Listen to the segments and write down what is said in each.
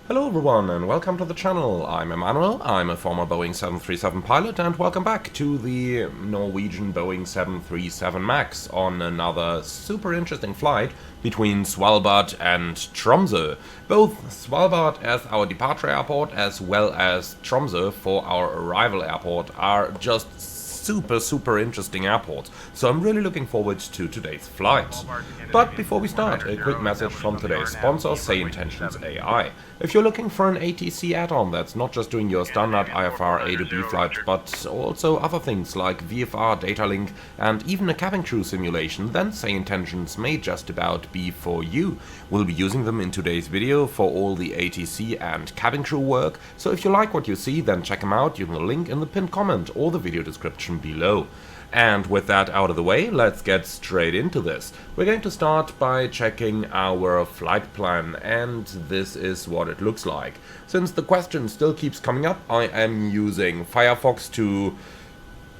Hello everyone and welcome to the channel. I'm Emmanuel, I'm a former Boeing 737 pilot, and welcome back to the Norwegian Boeing 737 MAX on another super interesting flight between Svalbard and Tromsø. Both Svalbard as our departure airport as well as Tromsø for our arrival airport are just super interesting airports, so I'm really looking forward to today's flight. But before we start, a quick message from today's sponsor, Say Intentions AI. If you're looking for an ATC add-on that's not just doing your standard IFR A to B flights, but also other things like VFR, data link, and even a cabin crew simulation, then Say Intentions may just about be for you. We'll be using them in today's video for all the ATC and cabin crew work, so if you like what you see, then check them out using the link in the pinned comment or the video description below. And with that out of the way, let's get straight into this. We're going to start by checking our flight plan, and this is what it looks like. Since the question still keeps coming up, I am using Firefox to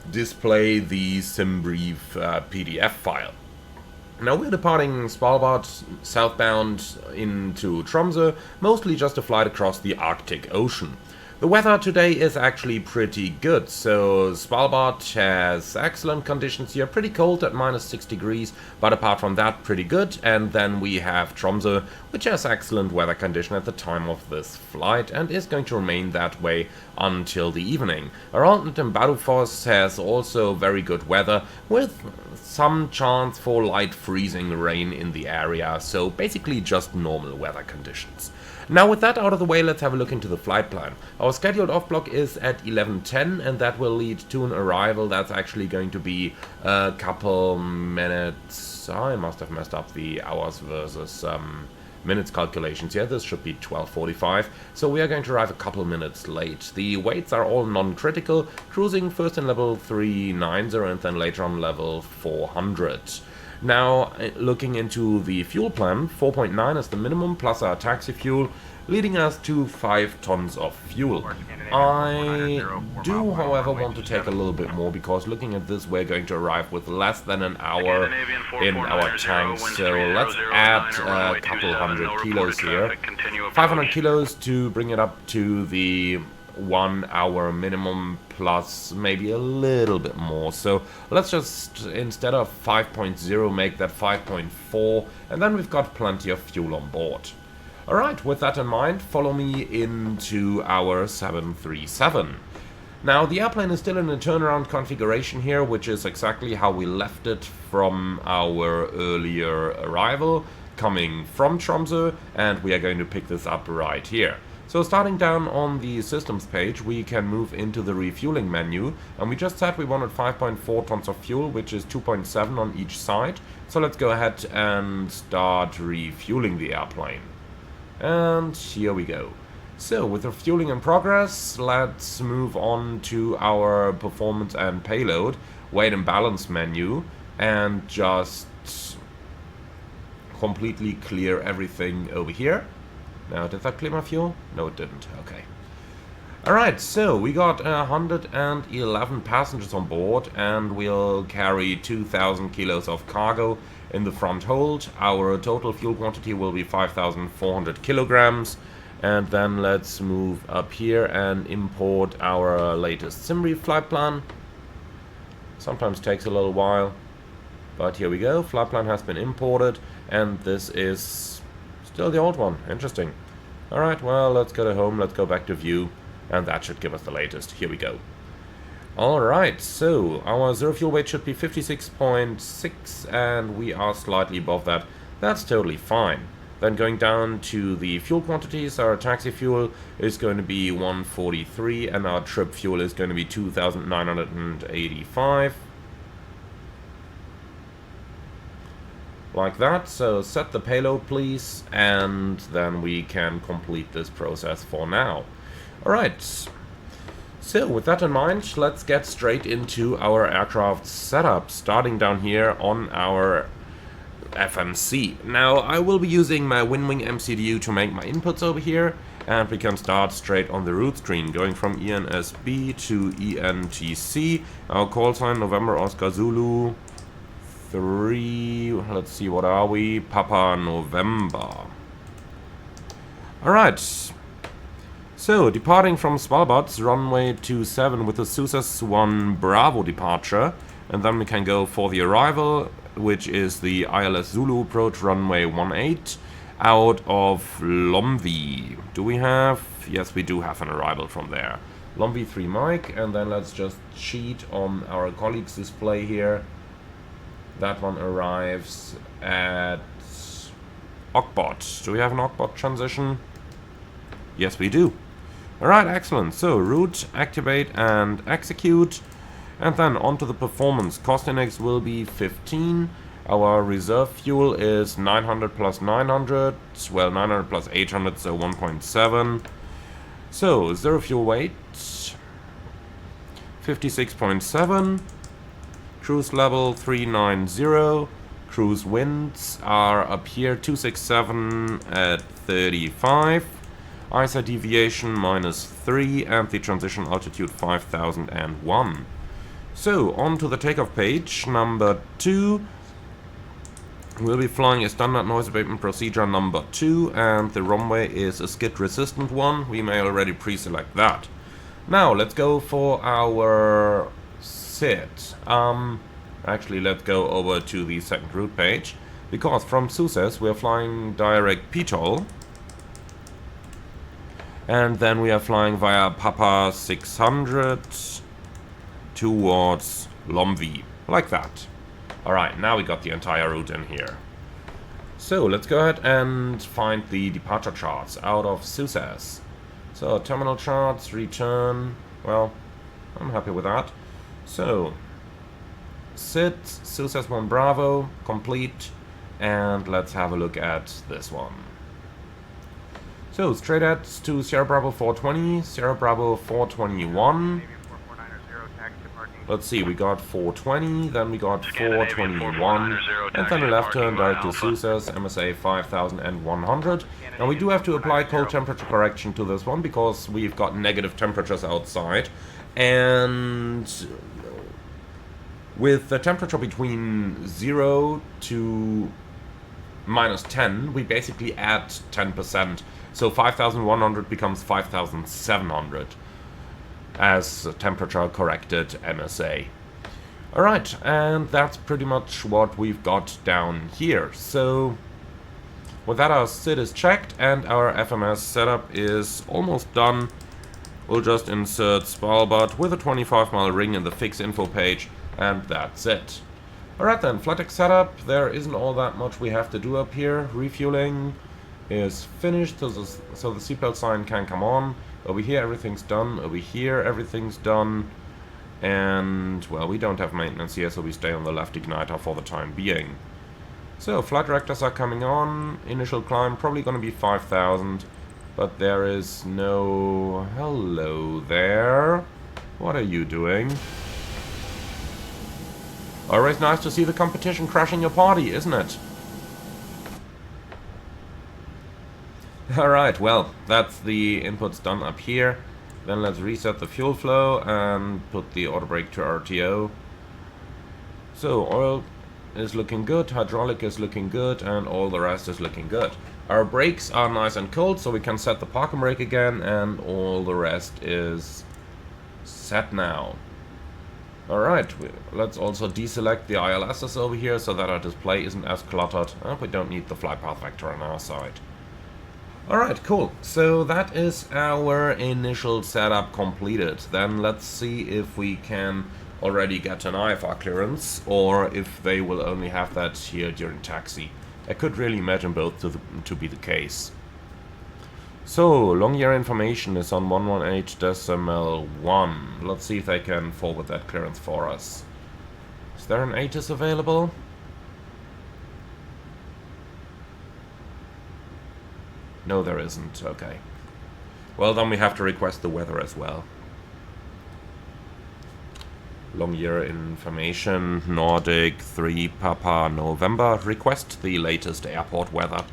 display the SimBrief PDF file. Now we're departing Svalbard southbound into Tromsø, mostly just a flight across the Arctic Ocean. The weather today is actually pretty good, so Svalbard has excellent conditions here, pretty cold at -6 degrees, but apart from that pretty good. And then we have Tromsø, which has excellent weather condition at the time of this flight and is going to remain that way until the evening. Around Bardufoss has also very good weather with some chance for light freezing rain in the area, so basically just normal weather conditions. Now with that out of the way, let's have a look into the flight plan. Our scheduled off block is at 11:10, and that will lead to an arrival that's actually going to be a couple minutes. I must have messed up the hours versus minutes calculations. Yeah, this should be 12:45, so we are going to arrive a couple minutes late. The weights are all non-critical, cruising first in level 390 and then later on level 400. Now, looking into the fuel plan, 4.9 is the minimum plus our taxi fuel, leading us to 5 tons of fuel. I do, however, want to take a little bit more, because looking at this, we're going to arrive with less than an hour in our tanks, so let's add a couple hundred kilos here. 500 kilos to bring it up to the 1 hour minimum, plus maybe a little bit more. So let's just, instead of 5.0, make that 5.4, and then we've got plenty of fuel on board. Alright, with that in mind, follow me into our 737. Now, the airplane is still in a turnaround configuration here, which is exactly how we left it from our earlier arrival, coming from Tromsø, and we are going to pick this up right here. So starting down on the systems page, we can move into the refueling menu, and we just said we wanted 5.4 tons of fuel, which is 2.7 on each side. So let's go ahead and start refueling the airplane. And here we go. So with refueling in progress, let's move on to our performance and payload, weight and balance menu, and just completely clear everything over here. Now, did that clear my fuel? No, it didn't. Okay. Alright, so we got 111 passengers on board, and we'll carry 2,000 kilos of cargo in the front hold. Our total fuel quantity will be 5,400 kilograms. And then let's move up here and import our latest SimBrief flight plan. Sometimes takes a little while, but here we go. Flight plan has been imported, and this is still the old one. Interesting. Alright, well, let's go to home, let's go back to view, and that should give us the latest. Here we go. Alright, so our zero fuel weight should be 56.6, and we are slightly above that. That's totally fine. Then going down to the fuel quantities, our taxi fuel is going to be 143, and our trip fuel is going to be 2,985. Like that. So set the payload please, and then we can complete this process for now. Alright, so with that in mind, let's get straight into our aircraft setup, starting down here on our FMC. Now, I will be using my WinWing MCDU to make my inputs over here, and we can start straight on the route screen, going from ENSB to ENTC. Our call sign, November Oscar Zulu 3, let's see, what are we? Papa November. Alright, So, departing from Svalbard, runway 27 with the Success 1 Bravo departure. And then we can go for the arrival, which is the ILS Zulu approach runway 18 out of Lomvi. Do we have? Yes, we do have an arrival from there. Lomvi 3 Mike, and then let's just cheat on our colleague's display here. That one arrives at Ogbot. Do we have an Ogbot transition? Yes, we do. Alright, excellent. So, route, activate and execute. And then onto the performance. Cost index will be 15. Our reserve fuel is 900 plus 900. Well, 900 plus 800, so 1.7. So, zero fuel weight. 56.7. Cruise level 390. Cruise winds are up here 267 at 35. ISA deviation -3 and the transition altitude 5001. So, on to the takeoff page, number 2. We'll be flying a standard noise abatement procedure number 2, and the runway is a skid resistant one. We may already pre-select that. Now, let's go for our SID. Actually, let's go over to the second route page, because from Success we're flying direct PTOL. And then we are flying via Papa 600 towards Lomvi, like that. Alright, now we got the entire route in here. So, let's go ahead and find the departure charts out of Success. So, terminal charts, return, well, I'm happy with that. So, SID, Success 1 Bravo, complete, and let's have a look at this one. So, straight ahead to Sierra Bravo 420, Sierra Bravo 421. Let's see, we got 420, then we got 421, and then a left turn direct to Success, MSA 5100. Now we do have to apply cold temperature correction to this one, because we've got negative temperatures outside, and with the temperature between 0 to -10, we basically add 10%. So 5100 becomes 5700 as temperature corrected MSA. Alright, and that's pretty much what we've got down here. So with that, our SID is checked and our FMS setup is almost done. We'll just insert Svalbard with a 25-mile ring in the fix info page, and that's it. Alright then, flight deck setup. There isn't all that much we have to do up here. Refueling is finished, so the seatbelt sign can come on. Over here everything's done, over here everything's done, and well, we don't have maintenance here, so we stay on the left igniter for the time being. So flight directors are coming on. Initial climb probably gonna be 5,000, but there is no... Hello there, what are you doing? Always nice to see the competition crashing your party, isn't it? Alright, well, that's the inputs done up here. Then let's reset the fuel flow and put the auto brake to RTO. So, oil is looking good, hydraulic is looking good, and all the rest is looking good. Our brakes are nice and cold, so we can set the parking brake again, and all the rest is set now. Alright, let's also deselect the ILSs over here so that our display isn't as cluttered. We don't need the flight path vector on our side. Alright, cool. So that is our initial setup completed. Then let's see if we can already get an IFR clearance, or if they will only have that here during taxi. I could really imagine both to be the case. So, long year information is on 118.1. Let's see if they can forward that clearance for us. Is there an ATIS available? No, there isn't. Okay. Well, then we have to request the weather as well. Long year information, Nordic 3 Papa November. Request the latest airport weather.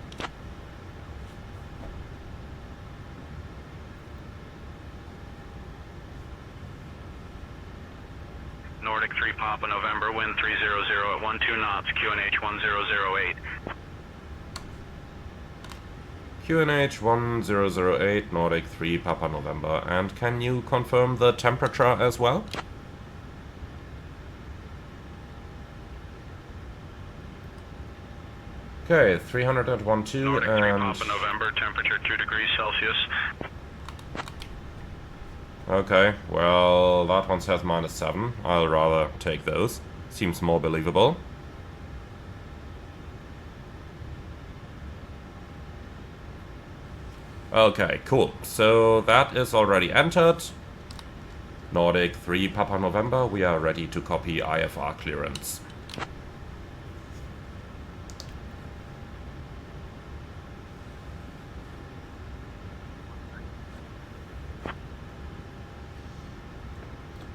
Nordic 3 Papa November, wind 300 at 12 knots, QNH 1008. QNH 1008 Nordic 3 Papa November. And can you confirm the temperature as well? Okay, 312 Nordic 3 and... Papa November, temperature 2 degrees Celsius. Okay, well, that one says -7. I'll rather take those. Seems more believable. Okay, cool. So that is already entered. Nordic 3 Papa November, we are ready to copy IFR clearance.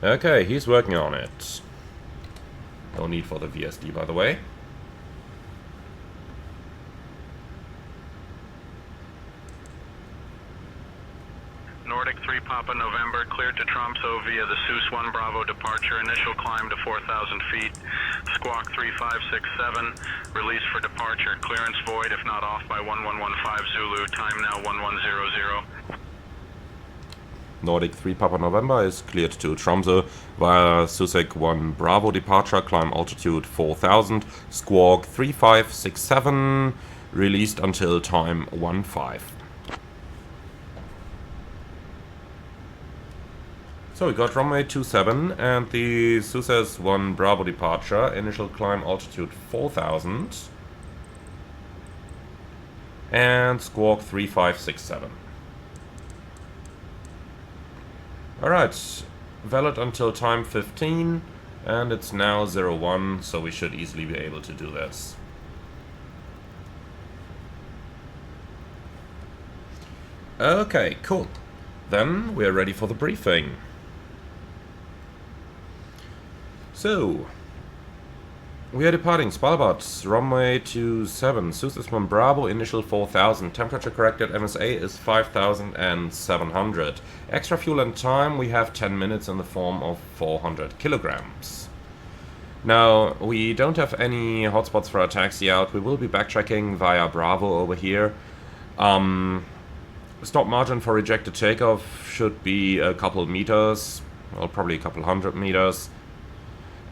Okay, he's working on it. No need for the VSD, by the way. Nordic 3 Papa November, cleared to Tromsø via the Sus 1 Bravo departure, initial climb to 4,000 feet. Squawk 3567, release for departure. Clearance void if not off by 1115 Zulu, time now 1100. Nordic 3 Papa November is cleared to Tromsø via Susek 1 Bravo departure, climb altitude 4000, squawk 3567, released until time 15. So we got runway 27 and the Susek 1 Bravo departure, initial climb altitude 4000, and squawk 3567. Alright, valid until time 15, and it's now 01, so we should easily be able to do this. Okay, cool. Then we're ready for the briefing. So, we are departing Svalbard, runway 27, Susek 1 Bravo, initial 4000, temperature corrected MSA is 5700. Extra fuel and time, we have 10 minutes in the form of 400 kilograms. Now, we don't have any hotspots for our taxi out, we will be backtracking via Bravo over here. Stop margin for rejected takeoff should be a couple meters, well probably a couple 100 meters.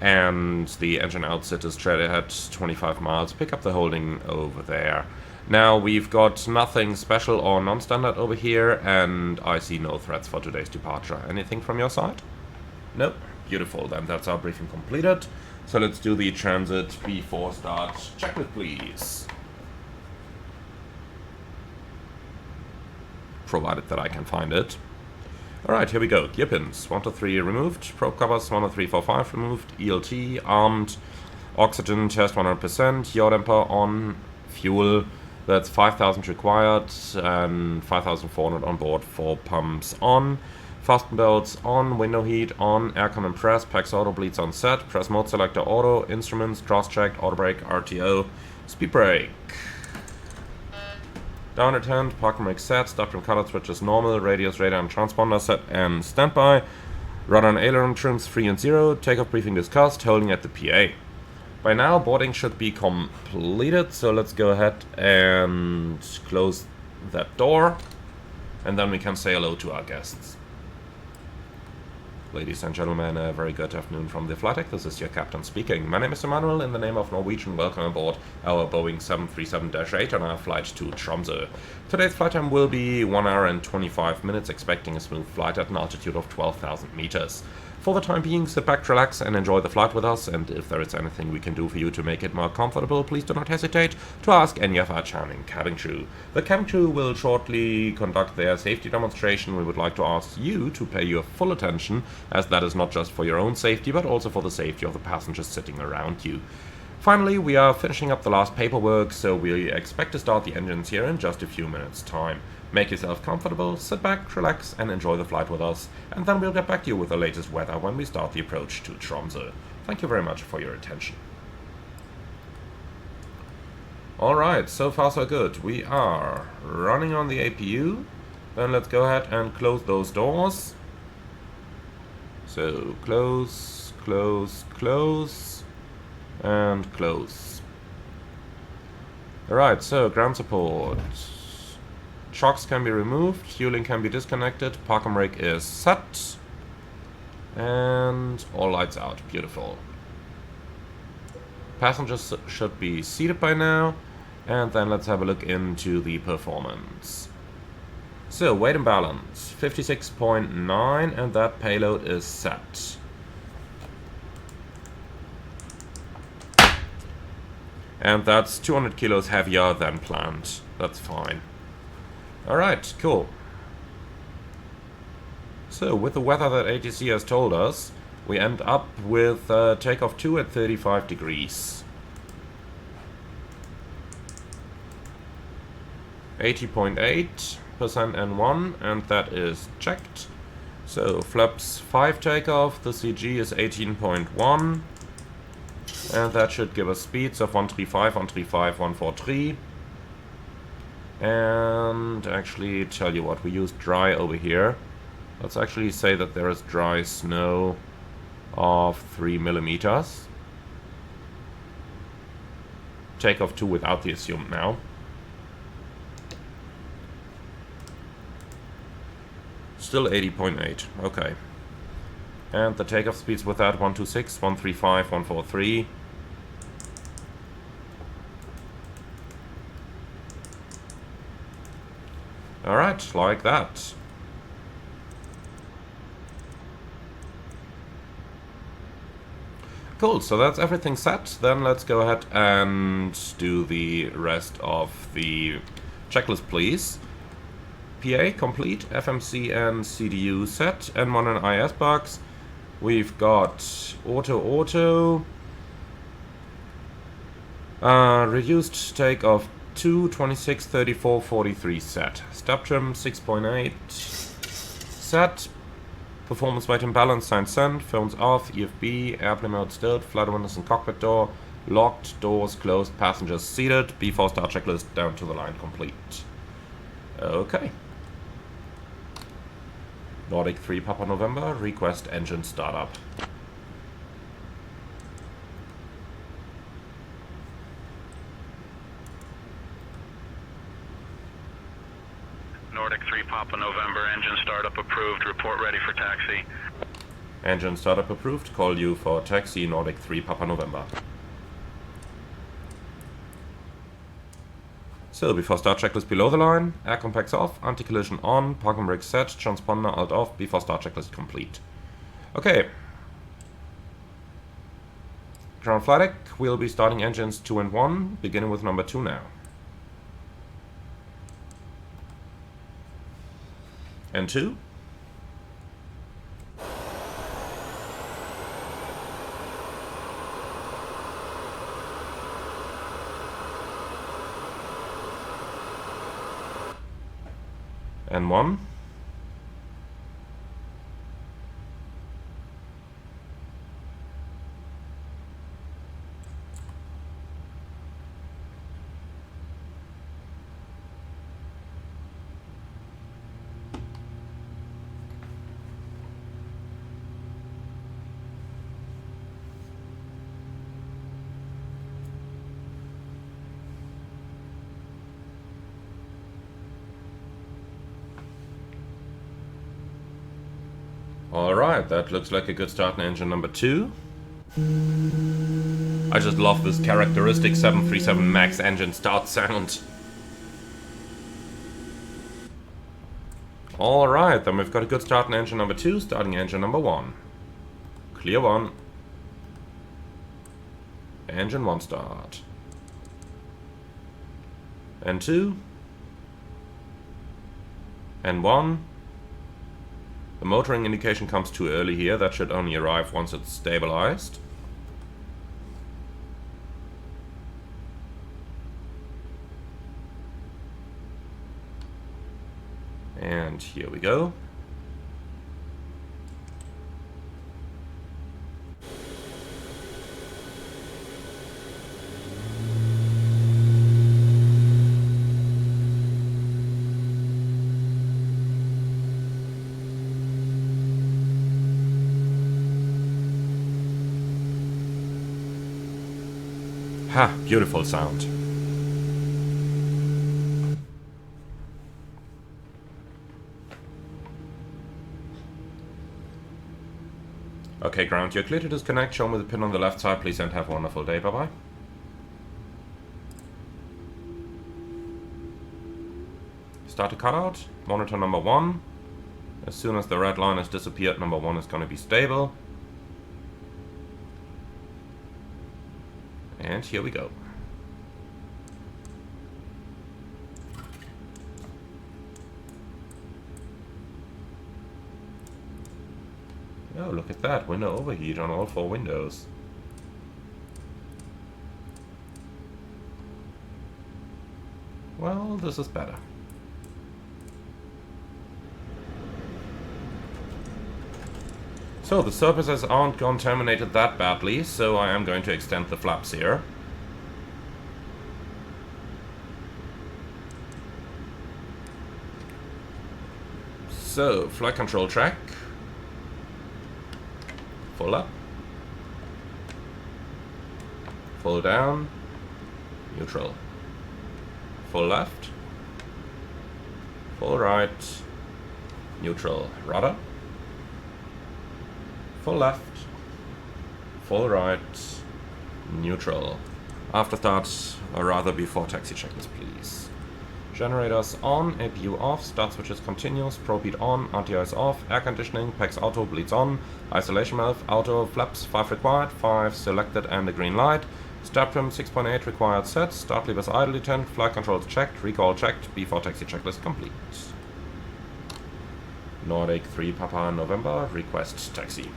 And the engine outset is straight ahead 25 miles. Pick up the holding over there. Now we've got nothing special or non-standard over here, and I see no threats for today's departure. Anything from your side? Nope. Beautiful, then that's our briefing completed. So let's do the transit before start checklist, please. Provided that I can find it. Alright, here we go. Gear pins 1 to 3 removed, probe covers 1 to 3 4 5 removed, ELT armed, oxygen test 100%, yaw damper on, fuel that's 5,000 required and 5,400 on board, 4 pumps on, fasten belts on, window heat on, aircon and press, PAX auto bleeds on set, press mode selector auto, instruments, cross checked, auto brake, RTO, speed brake. Down at hand, parking brake set, stop and color switches normal, radius, radar and transponder set and standby. Rudder and aileron trims 3 and 0, takeoff briefing discussed, holding at the PA. By now boarding should be completed, so let's go ahead and close that door. And then we can say hello to our guests. Ladies and gentlemen, a very good afternoon from the flight deck. This is your captain speaking. My name is Emmanuel. In the name of Norwegian, welcome aboard our Boeing 737-8 on our flight to Tromsø. Today's flight time will be 1 hour and 25 minutes, expecting a smooth flight at an altitude of 12,000 meters. For the time being, sit back, relax, and enjoy the flight with us, and if there is anything we can do for you to make it more comfortable, please do not hesitate to ask any of our charming cabin crew. The cabin crew will shortly conduct their safety demonstration. We would like to ask you to pay your full attention, as that is not just for your own safety, but also for the safety of the passengers sitting around you. Finally, we are finishing up the last paperwork, so we expect to start the engines here in just a few minutes' time. Make yourself comfortable, sit back, relax, and enjoy the flight with us, and then we'll get back to you with the latest weather when we start the approach to Tromsø. Thank you very much for your attention. Alright, so far so good. We are running on the APU. Then let's go ahead and close those doors. So, close, close, close, and close. Alright, so ground support. Chocks can be removed, fueling can be disconnected, parking brake is set. And all lights out. Beautiful. Passengers should be seated by now. And then let's have a look into the performance. So, weight and balance, 56.9, and that payload is set. And that's 200 kilos heavier than planned. That's fine. Alright, cool. So, with the weather that ATC has told us, we end up with takeoff 2 at 35 degrees. 80.8% N1, and that is checked. So, flaps 5 takeoff, the CG is 18.1. And that should give us speeds of 135, 135, 143. And actually, tell you what, we use dry over here. Let's actually say that there is dry snow of 3 millimeters. Takeoff 2 without the assumed now. Still 80.8, okay. And the takeoff speeds with that, 126, 135, 143. Alright, like that. Cool, so that's everything set. Then let's go ahead and do the rest of the checklist, please. PA complete, FMC and CDU set, N1 and IS bugs. We've got auto, reduced takeoff 2, 26, 34, 43 set. Step trim 6.8 set. Performance weight and balance sign sent. Phones off, EFB, airplane mode stilled, flight windows and cockpit door. Locked, doors closed, passengers seated. B4 star checklist down to the line complete. Okay. Nordic 3 Papa November, request engine startup. Nordic 3 Papa November, engine startup approved, report ready for taxi. Engine startup approved, call you for taxi, Nordic 3 Papa November. So, before start checklist below the line, air compacts off, anti-collision on, parking brake set, transponder alt off, before start checklist complete. Okay. Ground flight deck, we'll be starting engines 2 and 1, beginning with number 2 now. And 2. And 1. Alright, that looks like a good start in engine number 2. I just love this characteristic 737 MAX engine start sound. Alright, then we've got a good start in engine number 2, starting engine number 1. Clear 1. Engine 1 start. And 2. And 1. The motoring indication comes too early here, that should only arrive once it's stabilized. And here we go. Ha, beautiful sound. Okay, ground, you're clear to disconnect. Show me the pin on the left side, please, and have a wonderful day. Bye-bye. Start a cutout. Monitor number 1. As soon as the red line has disappeared, number 1 is going to be stable. And here we go. Oh, look at that. Window overheat on all 4 windows. Well, this is better. So, the surfaces aren't contaminated that badly, so I am going to extend the flaps here. So, flight control check. Full up. Full down. Neutral. Full left. Full right. Neutral. Rudder. Full left. Full right. Neutral. After start, or rather before taxi checklist, please. Generators on, APU off, start switches continuous, probe heat on, anti-ice off, air conditioning, PAX auto, bleeds on, isolation valve, auto, flaps, 5 required, 5 selected and a green light, start trim 6.8 required set, start levers idle detent, flight controls checked, recall checked, before taxi checklist complete. Nordic 3 Papa November, request taxi.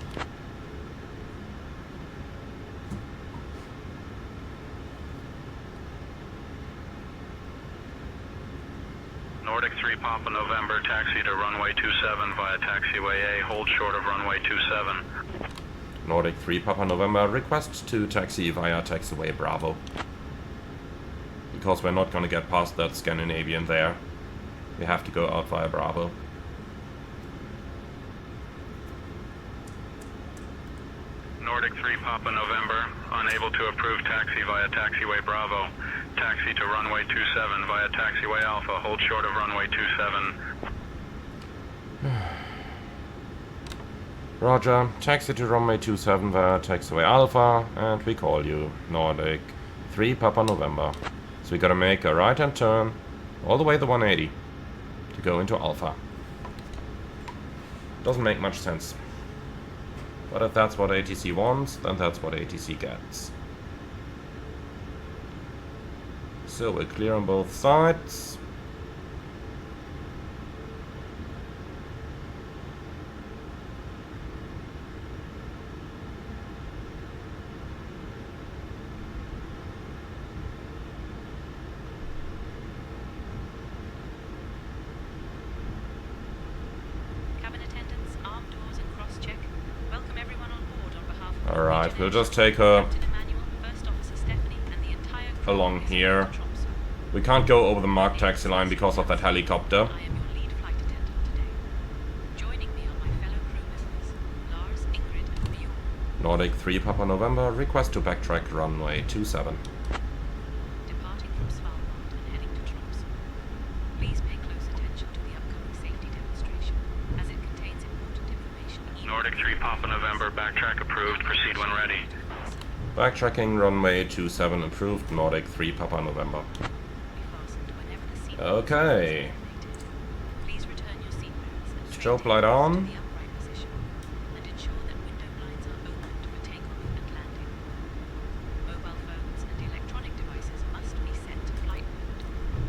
Nordic 3 Papa November, taxi to runway 27 via taxiway A, hold short of runway 27. Nordic 3 Papa November, request to taxi via taxiway Bravo. Because we're not gonna get past that Scandinavian there. We have to go out via Bravo. Nordic 3 Papa November, unable to approve taxi via taxiway Bravo. Taxi to runway 27 via taxiway Alpha, hold short of runway 27. Roger, taxi to runway 27 via taxiway Alpha, and we call you Nordic 3 Papa November. So we gotta make a right-hand turn, all the way to 180, to go into Alpha. Doesn't make much sense. But if that's what ATC wants, then that's what ATC gets. So we're clear on both sides. Alright, we'll just take her along here. We can't go over the marked taxi line because of that helicopter. Nordic 3 Papa November, request to backtrack runway 27. Departing from Svalbard and heading to Tromsø. Please pay close attention to the upcoming safety demonstration, as it contains important information. Nordic 3 Papa November, backtrack approved, proceed when ready. Backtracking runway 27 approved, Nordic 3 Papa November. Okay. Please return your seatbelts. Strobe light on. And ensure that window blinds are opened for takeoff and landing. Mobile phones and electronic devices must be set to flight mode,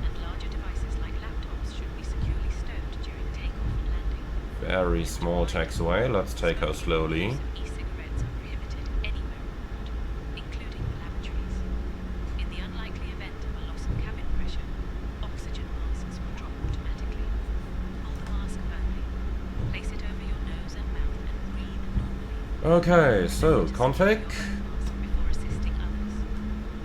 and larger devices like laptops should be securely stowed during takeoff and landing. Very small taxiway. Let's take her slowly. E-cigarettes are prohibited anywhere on board, including the lavatories. In the unlikely event of a loss of cabin pressure, oxygen masks will drop automatically. Hold the mask firmly. Place it over your nose and mouth and breathe normally. Okay, so config. Before assisting others.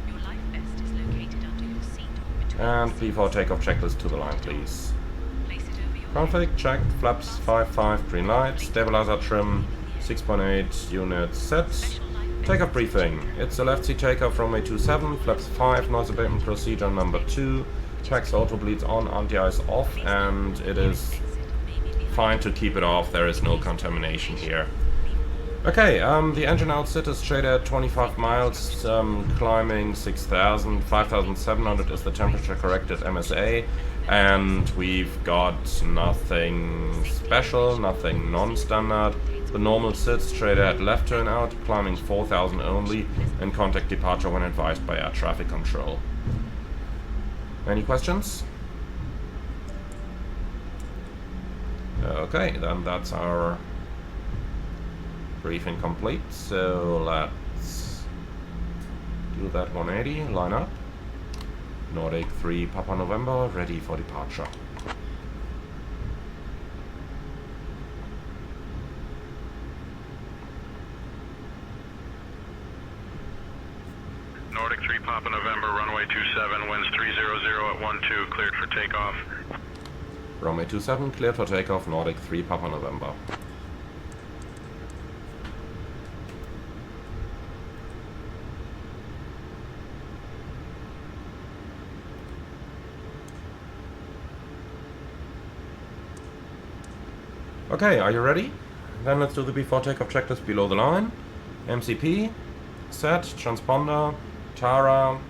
Your life vest is located under your seat or between And the seats. before takeoff checklist to the line, please. Place it over your Config checked, flaps 5.5, green light, stabilizer trim 6.8 units set. Takeoff briefing. It's a left seat takeoff runway 27, flaps 5, noise abatement procedure number 2, PAX auto bleeds on, anti-ice off, and it is fine to keep it off, there is no contamination here. Okay, the engine outset is straight at 25 miles, climbing 6,000, 5,700 is the temperature corrected MSA, and we've got nothing special, nothing non-standard. The normal sit straight ahead left turn out, climbing 4,000 only, and contact departure when advised by air traffic control. Any questions? Okay, then that's our briefing complete, so let's do that 180, line up. Nordic 3 Papa November, ready for departure. Nordic 3 Papa November, runway 27, winds 300 at 12, cleared for takeoff. Runway 27, cleared for takeoff, Nordic 3 Papa November. Okay, are you ready? Then let's do the before takeoff checklist below the line. MCP, set, transponder, Tara,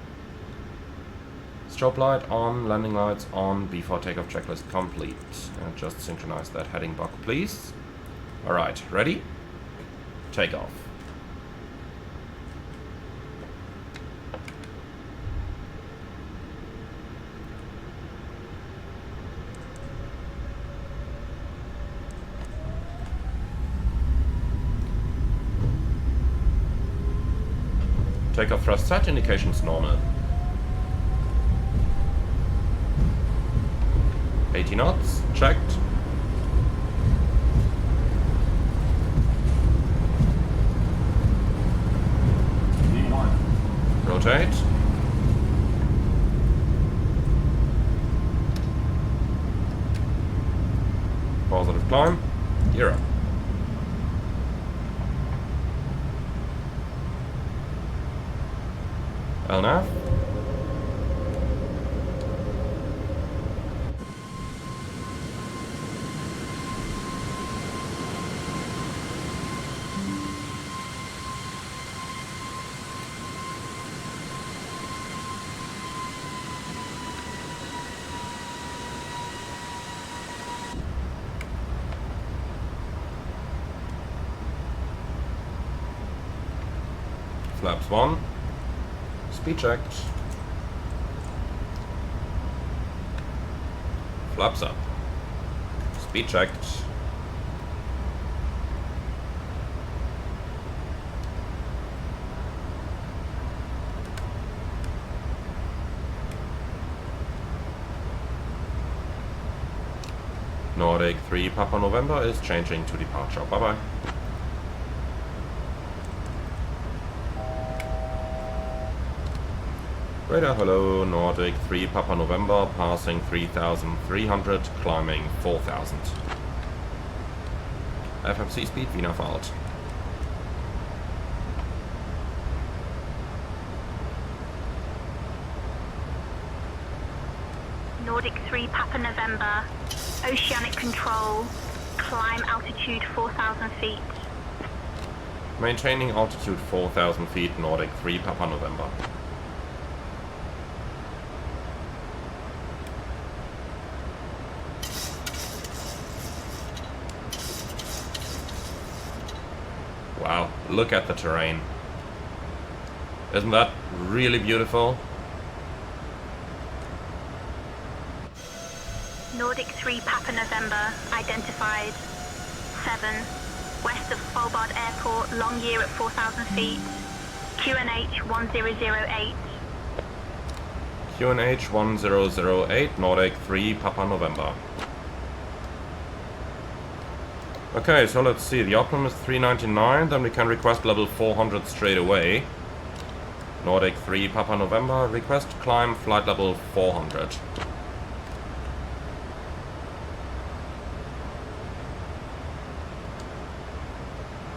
strobe light on, landing lights on, before takeoff checklist complete. And just synchronize that heading block, please. Alright, ready? Takeoff. Takeoff thrust set, indications normal. 80 knots, checked. Rotate. Positive climb, gear up. LNAV. Flaps 1. Speed checked. Flaps up. Speed checked. Nordic 3 Papa November is changing to departure. Bye bye. Radar hello, Nordic 3 Papa November, passing 3,300, climbing 4,000. FMC speed, Wiener Fahrt. Nordic 3 Papa November, oceanic control, climb altitude 4,000 feet. Maintaining altitude 4,000 feet, Nordic 3 Papa November. Wow, look at the terrain. Isn't that really beautiful? Nordic 3 Papa November, identified. 7, west of Svalbard Airport, long year at 4,000 feet. QNH 1008. QNH 1008, Nordic 3 Papa November. Okay, so let's see, the optimum is 399, then we can request level 400 straight away. Nordic 3 Papa November, request climb flight level 400.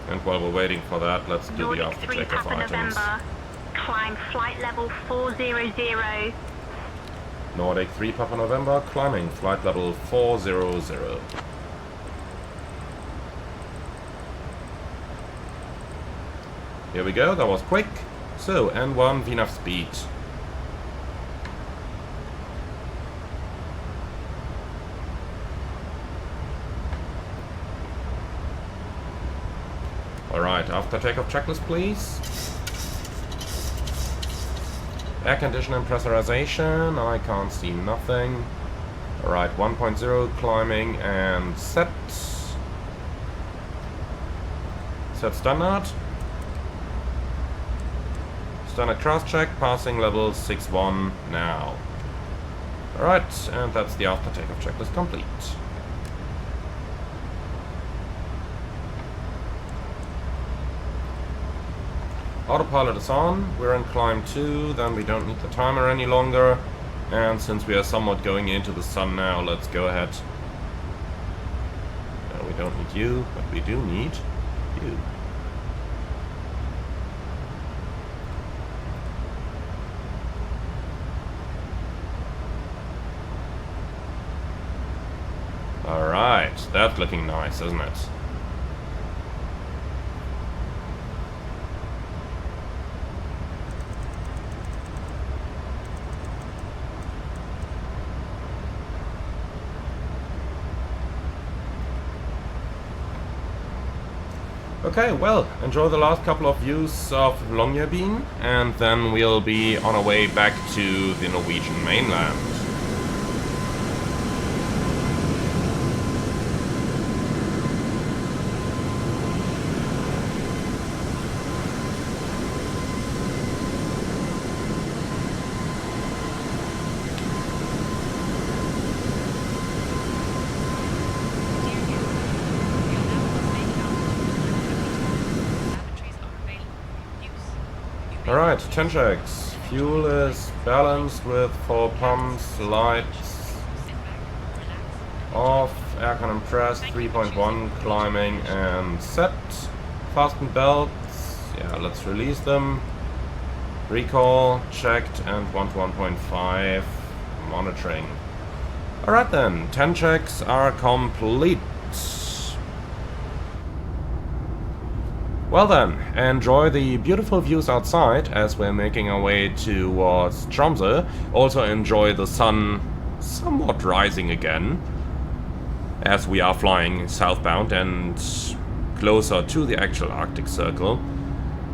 And while we're waiting for that, let's do Nordic the after 3 takeoff Papa items. November, climb flight level 400. Nordic 3 Papa November, climbing flight level 400. Here we go, that was quick. So, N1, VNAV speed. Alright, after takeoff checklist, please. Air condition and pressurization, I can't see nothing. Alright, 1.0 climbing and set. Set standard. Standard cross check, passing level 6-1 now. Alright, and that's the after takeoff checklist complete. Autopilot is on, we're in climb 2, then we don't need the timer any longer. And since we are somewhat going into the sun now, let's go ahead. No, we don't need you, but we do need you. Alright, that's looking nice, isn't it? Okay, well, enjoy the last couple of views of Longyearbyen, and then we'll be on our way back to the Norwegian mainland. Alright, 10 checks. Fuel is balanced with 4 pumps, lights off, aircon pressed, 3.1 climbing and set. Fasten belts, yeah, let's release them. Recall checked and 1 to 1.5 monitoring. Alright then, 10 checks are complete. Well then, enjoy the beautiful views outside as we're making our way towards Tromsø. Also enjoy the sun somewhat rising again as we are flying southbound and closer to the actual Arctic Circle.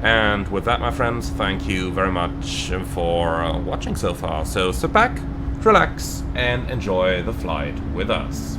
And with that, my friends, thank you very much for watching so far. So sit back, relax, and enjoy the flight with us.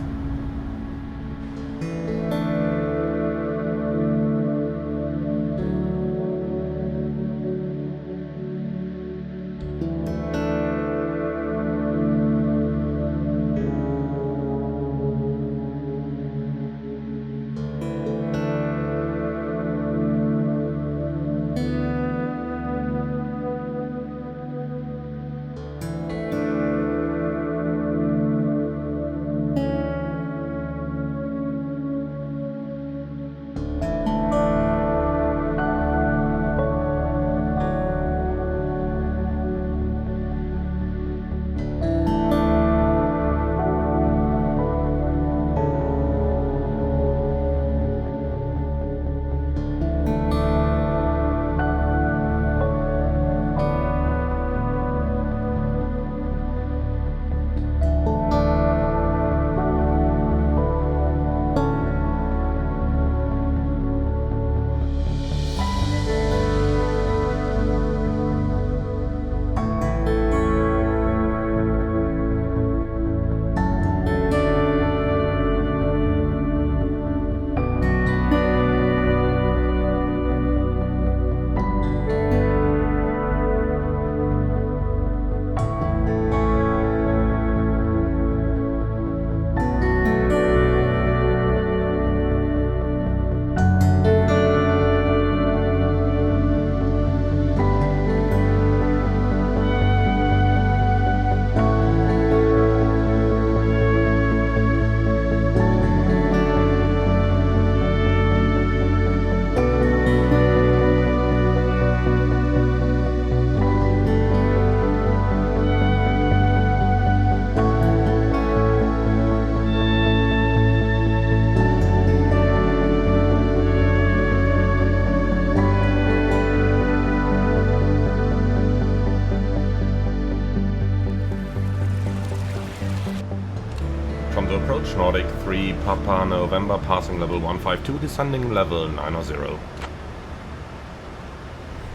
Nordic 3 Papa November, passing level 152, descending level 900.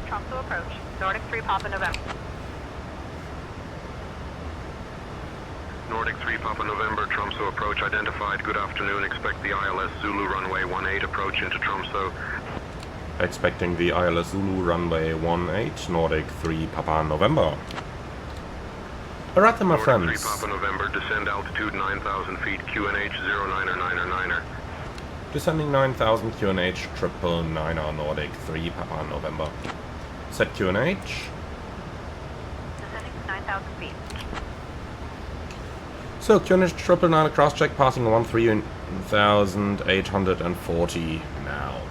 Tromsø approach. Nordic 3 Papa November. Nordic 3 Papa November, Tromsø approach identified. Good afternoon. Expect the ILS Zulu runway 18 approach into Tromsø. Expecting the ILS Zulu runway 18, Nordic 3 Papa November. Alright then, my friends. Nordic 3 Papa November, descend altitude 9,000 feet, QNH 09er. Descending 9,000 QNH, 999er, Nordic 3 Papa November. Set QNH. Descending 9,000 feet. So, QNH 999 cross-check, passing 13,840 now.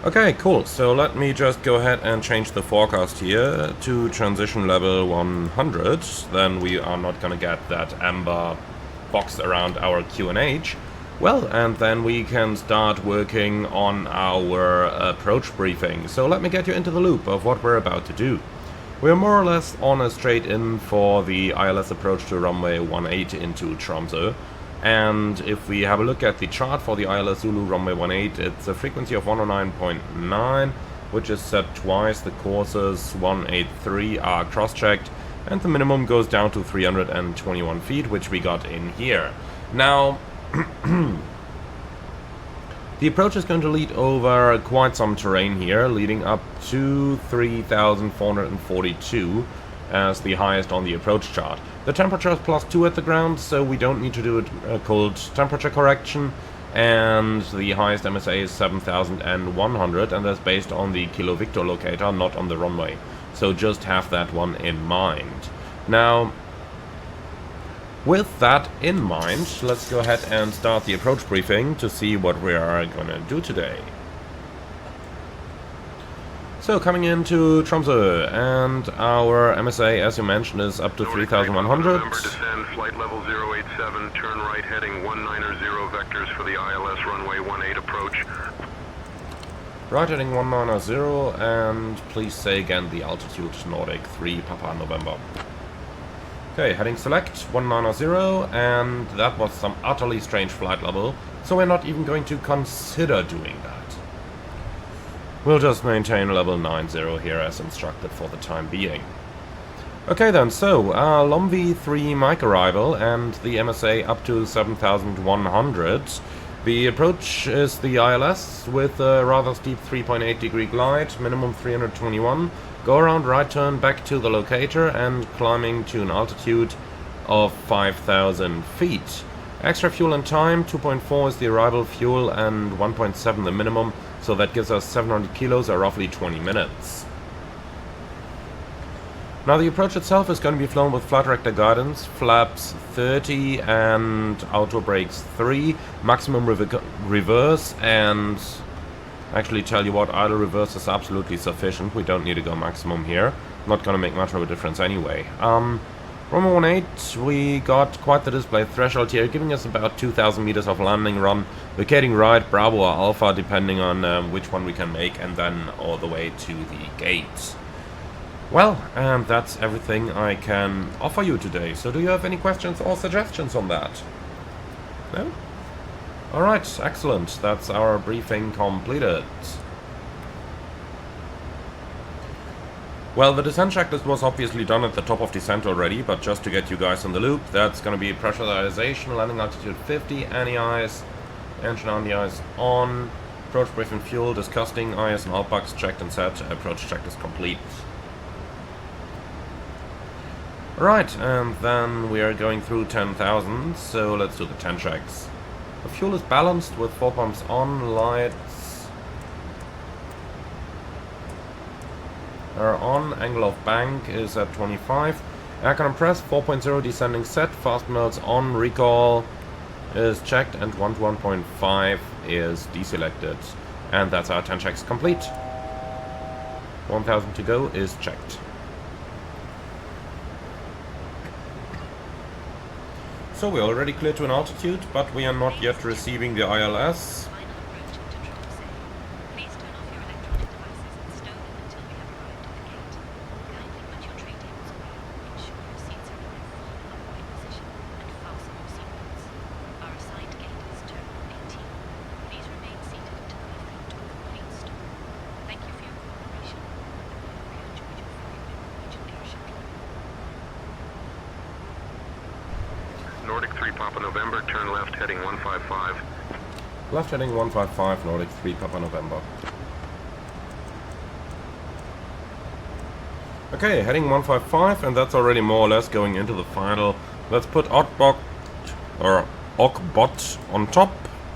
Okay, cool. So let me just go ahead and change the forecast here to transition level 100. Then we are not gonna get that amber box around our QNH. Well, and then we can start working on our approach briefing. So let me get you into the loop of what we're about to do. We're more or less on a straight in for the ILS approach to runway 18 into Tromsø. And if we have a look at the chart for the ILS Zulu runway 18, it's a frequency of 109.9, which is set twice. The courses 183 are cross-checked, and the minimum goes down to 321 feet, which we got in here. Now, the approach is going to lead over quite some terrain here, leading up to 3,442 as the highest on the approach chart. The temperature is +2 at the ground, so we don't need to do a cold temperature correction, and the highest MSA is 7,100, and that's based on the Kilo Victor locator, not on the runway. So just have that one in mind. Now, with that in mind, let's go ahead and start the approach briefing to see what we are gonna do today. So, coming into Tromsø, and our MSA, as you mentioned, is up to 3,100. Descend, flight level 087, turn right heading 190 vectors for the ILS runway 18 approach. Right heading 190, and please say again the altitude, Nordic 3 Papa November. Okay, heading select 190, and that was some utterly strange flight level, so we're not even going to consider doing that. We'll just maintain level 90 here as instructed for the time being. Okay then, so Lomvi 3 mic arrival and the MSA up to 7,100. The approach is the ILS with a rather steep 3.8 degree glide, minimum 321. Go around, right turn back to the locator and climbing to an altitude of 5,000 feet. Extra fuel and time, 2.4 is the arrival fuel and 1.7 the minimum. So that gives us 700 kilos or roughly 20 minutes. Now the approach itself is going to be flown with flight director guidance, flaps 30 and auto brakes 3, maximum reverse, and actually tell you what, idle reverse is absolutely sufficient. We don't need to go maximum here. Not going to make much of a difference anyway. Runway 18, we got quite the display threshold here, giving us about 2,000 meters of landing run, vacating right, Bravo or Alpha, depending on which one we can make, and then all the way to the gate. Well, and that's everything I can offer you today. So do you have any questions or suggestions on that? No? Alright, excellent. That's our briefing completed. Well, the descent checklist was obviously done at the top of descent already, but just to get you guys in the loop, that's going to be pressurization, landing altitude 50, anti-ice, engine anti-ice on, approach briefing fuel, disgusting, IS and outbucks checked and set, approach checklist complete. Right, and then we are going through 10,000, so let's do the 10 checks. The fuel is balanced with 4 pumps on, lights are on, angle of bank is at 25, air compress 4.0 descending set, fast melts on, recall is checked, and 1 to 1.5 is deselected. And that's our 10 checks complete. 1,000 to go is checked. So we're already clear to an altitude, but we are not yet receiving the ILS. Papa November, turn left heading 155. Left heading 155, Nordic 3 Papa November. Okay, heading 155, and that's already more or less going into the final. Let's put Ogbot on top,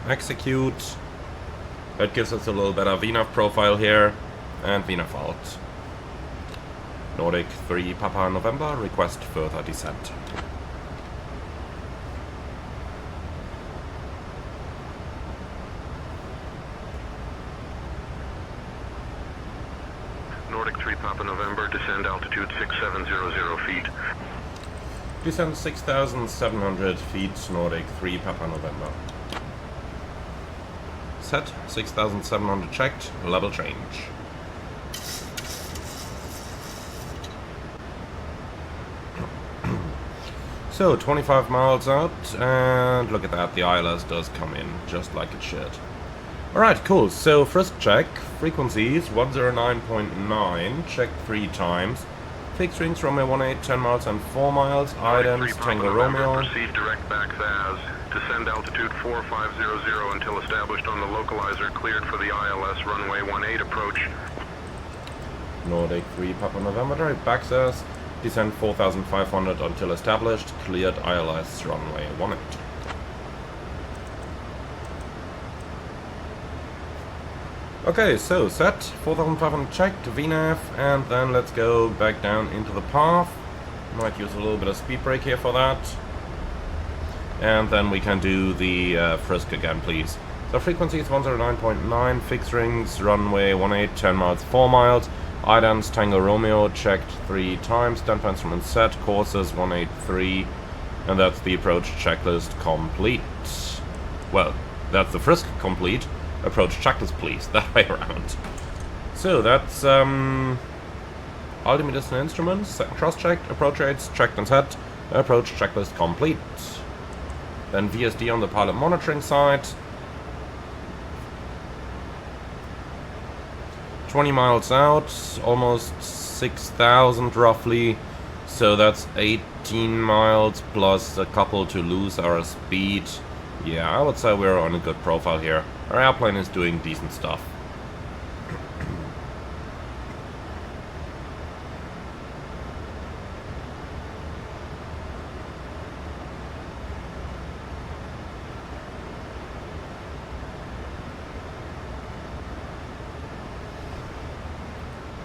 execute. That gives us a little better VNAV profile here, and VNAV out. Nordic 3 Papa November, request further descent. Nordic 3 Papa November, descend altitude 6700 feet. Descend 6,700 feet, Nordic 3 Papa November. Set, 6,700 checked, level change. So, 25 miles out, and look at that, the ILS does come in, just like it should. Alright, cool, so first check, frequencies, 109.9, checked 3 times. Fixed rings, Romeo 18, 10 miles and 4 miles, items, Tango Romeo. Proceed direct back SAS, descend altitude 4500 until established on the localizer, cleared for the ILS runway 18 approach. Nordic 3 Papa November, direct back SAS, descend 4,500 until established, cleared ILS runway 18. Okay, so set, 4,500 checked, VNAV, and then let's go back down into the path. Might use a little bit of speed brake here for that. And then we can do the frisk again, please. So frequency is 109.9, fixed rings, runway 18, 10 miles, 4 miles. Idans, Tango Romeo, checked 3 times, standby instrument set, courses 183, and that's the approach checklist complete. Well, that's the frisk complete. Approach checklist, please, that way around. So that's altimeters and instruments, cross-checked, approach rates, checked and set, approach checklist complete. Then VSD on the pilot monitoring side. 20 miles out, almost 6,000 roughly, so that's 18 miles plus a couple to lose our speed. Yeah, I would say we're on a good profile here. Our airplane is doing decent stuff.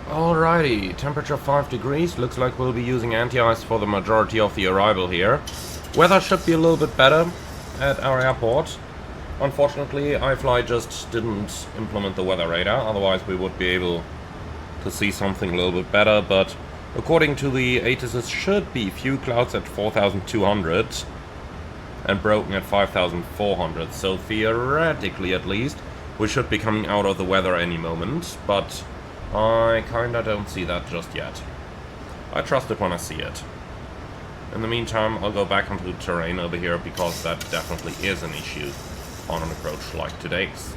Alrighty, temperature 5 degrees, looks like we'll be using anti-ice for the majority of the arrival here. Weather should be a little bit better at our airport. Unfortunately, iFly just didn't implement the weather radar, otherwise we would be able to see something a little bit better, but according to the ATIS, should be few clouds at 4,200 and broken at 5,400, so theoretically at least, we should be coming out of the weather any moment, but I kinda don't see that just yet. I trust it when I see it. In the meantime, I'll go back onto the terrain over here, because that definitely is an issue on an approach like today's.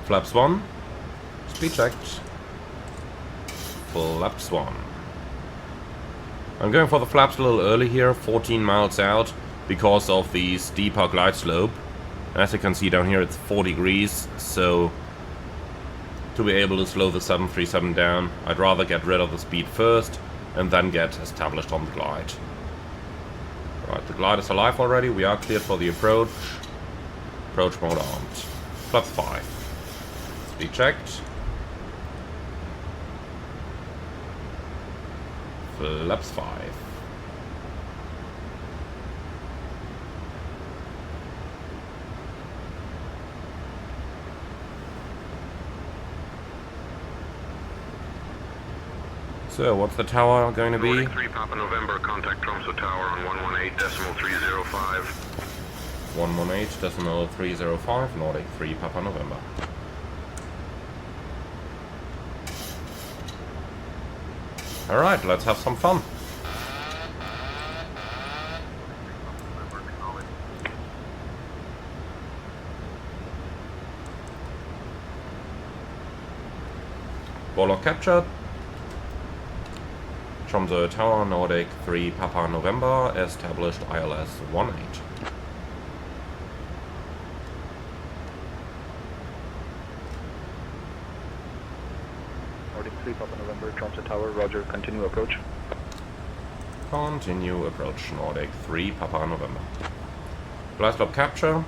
Flaps 1, speed checked, flaps 1. I'm going for the flaps a little early here, 14 miles out, because of the steeper glide slope. As you can see down here, it's 4 degrees, so to be able to slow the 737 down, I'd rather get rid of the speed first, and then get established on the glide. Right, the glide is alive already, we are cleared for the approach. Approach mode armed. Flaps 5. Speed checked. Flaps 5. So, what's the tower going to be? Nordic 3 Papa November, contact Tromsø Tower on 118.305. 118.305, Nordic 3 Papa November. Alright, let's have some fun. Warlock captured. Tromsø Tower, Nordic 3 Papa November, established ILS 18. Nordic 3 Papa November, Tromsø Tower, roger, continue approach. Continue approach, Nordic 3 Papa November. Blast blob capture.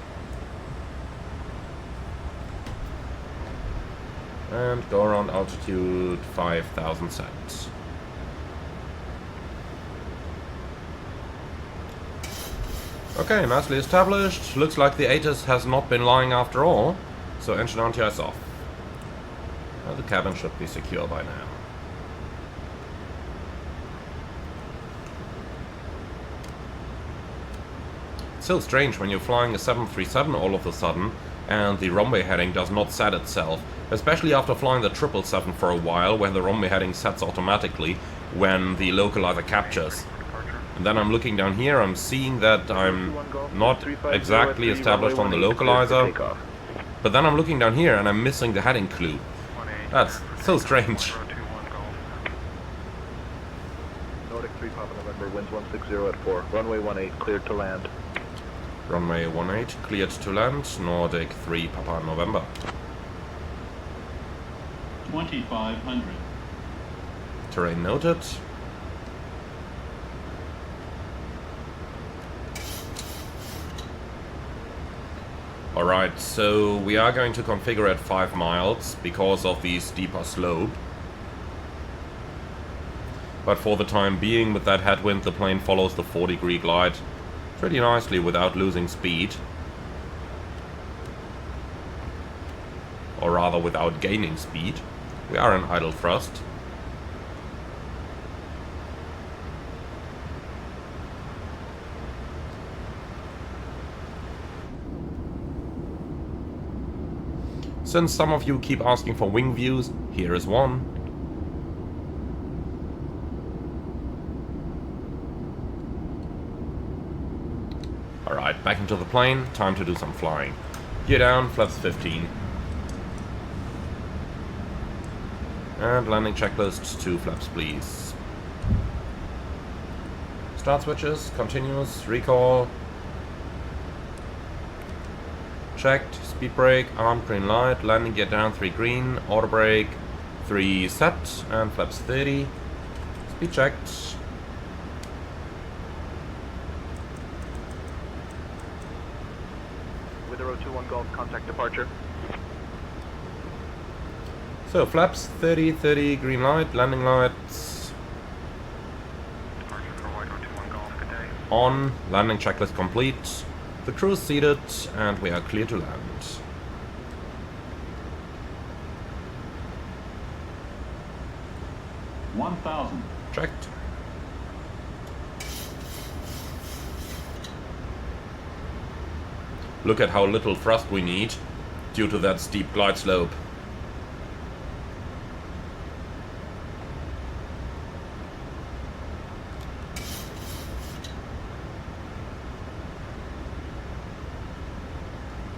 And go around altitude 5,000 cents. Okay, nicely established. Looks like the Atus has not been lying after all. So engine on, TIS off. Well, the cabin should be secure by now. It's so strange when you're flying a 737 all of a sudden and the runway heading does not set itself. Especially after flying the 777 for a while, when the runway heading sets automatically when the localizer captures. And then I'm looking down here, I'm seeing that I'm not exactly established on the localizer. But then I'm looking down here and I'm missing the heading clue. That's so strange. Nordic 3 Papa November, winds 160 at 4. Runway 18, cleared to land. Runway 18, cleared to land. Nordic 3 Papa November. 2500. Terrain noted. Alright, so we are going to configure at 5 miles because of the steeper slope. But for the time being, with that headwind, the plane follows the 4-degree glide pretty nicely without losing speed. Or rather, without gaining speed. We are in idle thrust. Since some of you keep asking for wing views, here is one. Alright, back into the plane, time to do some flying. Gear down, flaps 15. And landing checklist, 2 flaps please. Start switches, continuous, recall. Checked, speed brake, armed green light, landing gear down 3 green, auto brake 3 set, and flaps 30. Speed checked. With the 21 Golf, contact departure. So flaps 30, 30, green light, landing lights. Departure for White 21 Golf, good day. On, landing checklist complete. The crew is seated, and we are clear to land. $1,000. Checked. Look at how little thrust we need due to that steep glide slope.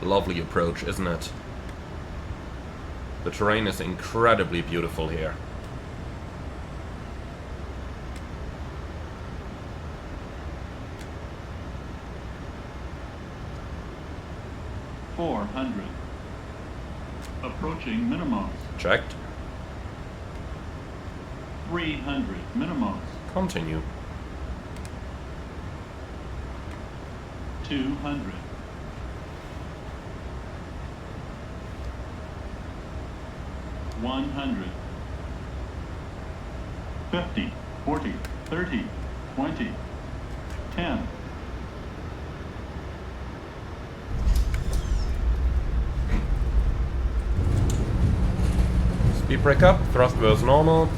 Lovely approach, isn't it? The terrain is incredibly beautiful here. $400. Approaching minimums. Checked. 300 minimums. Continue. 200. 100. 50, 40, 30, 20, 10. Speed brake up, thrust versus normal.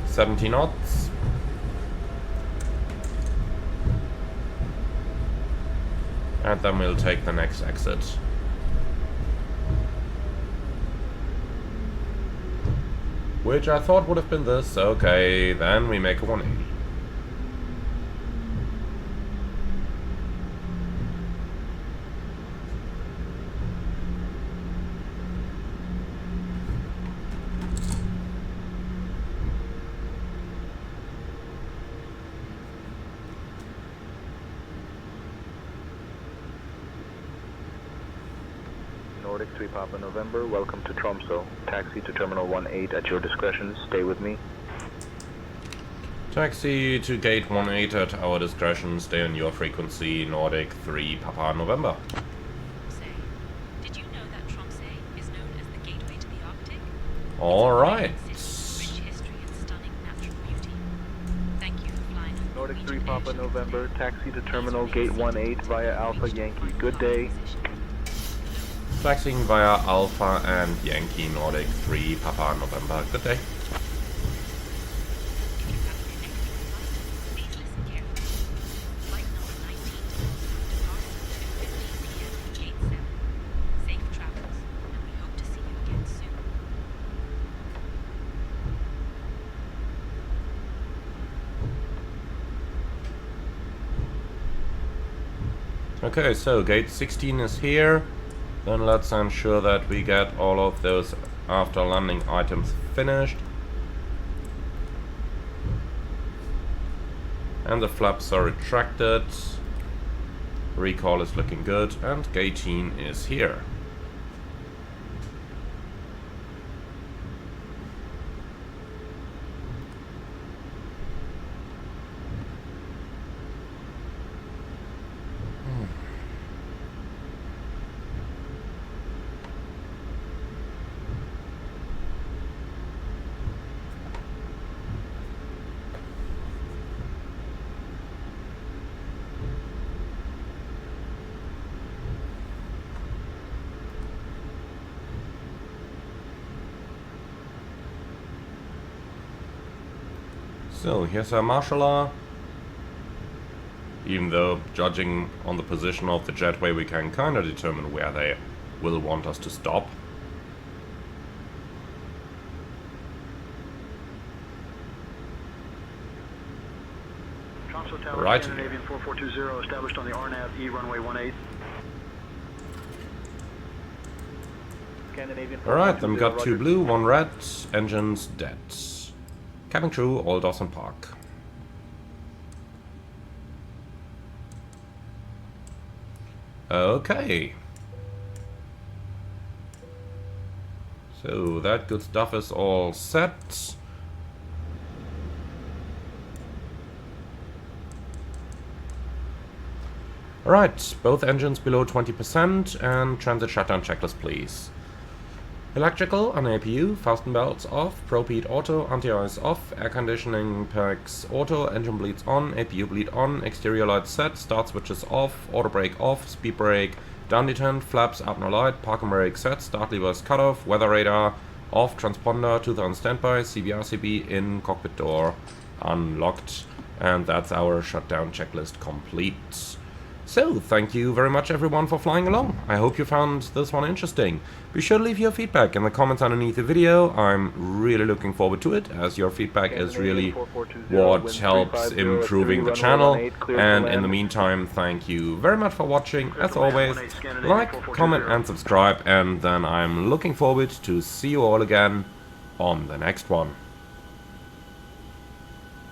$70 knots. And then we'll take the next exit. Which I thought would have been this. Okay, then we make a 180. Nordic 3 Papa November, welcome to Tromsø. Taxi to Terminal 18 at your discretion. Stay with me. Taxi to gate 18 at our discretion. Stay on your frequency. Nordic 3 Papa November. Did you know that Tromsø is known as the gateway to the Arctic? Alright. Rich history and stunning natural beauty. Thank you for flying. Nordic 3 Papa November, taxi to Terminal Gate 18 via Alpha Yankee. Good day. Taxiing via Alpha and Yankee Nordic 3 Papa November. Good day. Please listen carefully. Flight number 19 departs at 2:15 p.m. Gate 7. Safe travels, and we hope to see you again soon. Okay, so gate 16 is here. Then let's ensure that we get all of those after landing items finished. And the flaps are retracted. Recall is looking good, and gate 18 is here. So here's our marshaller. Even though, judging on the position of the jetway, we can kind of determine where they will want us to stop. Tromsø Tower, Right. Scandinavian 4420, established on the RNAV E runway 18. Scandinavian Alright, then we got 2 Roger. blue, 1 red, engines dead. Cabin crew, all Dawson Park. Okay. So that good stuff is all set. Alright, both engines below 20% and transit shutdown checklist please. Electrical on APU, fasten belts off, probe heat auto, anti-ice off, air conditioning packs auto, engine bleeds on, APU bleed on, exterior lights set, start switches off, auto brake off, speed brake, down detent, flaps up no light, parking brake set, start levers cut off, weather radar off, transponder 2000 standby, CB in, cockpit door unlocked, and that's our shutdown checklist complete. So, thank you very much everyone for flying along. I hope you found this one interesting. Be sure to leave your feedback in the comments underneath the video. I'm really looking forward to it, as your feedback is really what helps improving the channel. And in the meantime, thank you very much for watching. As always, like, comment and subscribe, and then I'm looking forward to see you all again on the next one.